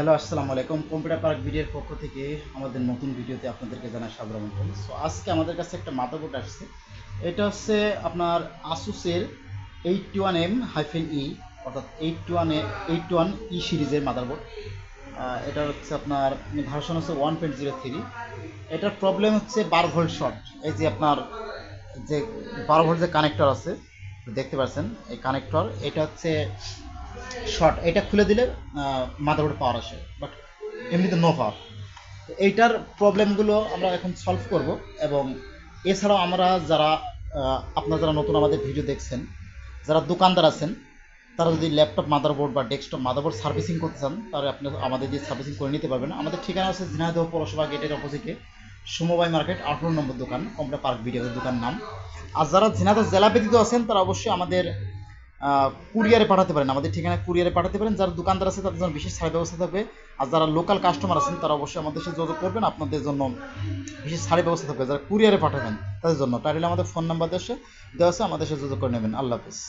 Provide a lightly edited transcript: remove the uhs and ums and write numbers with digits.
Hello, আসসালামু আলাইকুম। Computer park ভিডিওর পক্ষ থেকে আমাদের নতুন ভিডিওতে আপনাদেরকে জানাই স্বাগত। সো আজকে আমাদের কাছে একটা মাদারবোর্ড আসছে। এটা হচ্ছে আপনার আসুসের 81M-E, অর্থাৎ 81E সিরিজের মাদারবোর্ড। এটা হচ্ছে আপনার ভার্সন হচ্ছে 1.03। এটার প্রবলেম হচ্ছে 12 ভোল্ট শর্ট। এই যে আপনার যে 12 ভোল্ট যে কানেক্টর আছে দেখতে পাচ্ছেন, এই কানেক্টর এটা হচ্ছে শর্ট। এটা খুলে দিলে মাদারবোর্ড পাওয়ার আসে, বাট এমনিতে নো পাওয়ার। এইটার প্রবলেমগুলো আমরা এখন সলভ করব। এবং এছাড়াও আমরা যারা আপনারা যারা নতুন আমাদের ভিডিও দেখছেন, যারা দোকানদার আছেন, তারা যদি ল্যাপটপ মাদারবোর্ড বা ডেস্কটপ মাদারবোর্ড সার্ভিসিং করতে চান, তাহলে আপনি আমাদের দিয়ে সার্ভিসিং করে নিতে পারবেন। আমাদের ঠিকানা আছে ঝিনাইদহ পৌরসভা গেটের অপোজিটে, সমবায় মার্কেট 18 নম্বর দোকান, কম্পিউটার পার্ক ভিডিও দোকান নাম। আর যারা ঝিনাইদহ জেলা ব্যতীত আছেন, তারা অবশ্যই আমাদের কুরিয়ারে পাঠাতে পারেন, আমাদের ঠিকানায় কুরিয়ারে পাঠাতে পারেন। যারা দোকানদার আছে তাদের জন্য বিশেষ ছাড়ের ব্যবস্থা থাকবে। আর যারা লোকাল কাস্টমার আছেন, তারা অবশ্যই আমাদের সাথে যোগাযোগ করবেন, আপনাদের জন্য বিশেষ ছাড়ের ব্যবস্থা থাকবে। যারা কুরিয়ারে পাঠাবেন তাদের জন্য টাইটেলে আমাদের ফোন নাম্বার দেওয়া আছে, আমাদের সাথে যোগাযোগ করে নেবেন। আল্লাহ হাফিজ।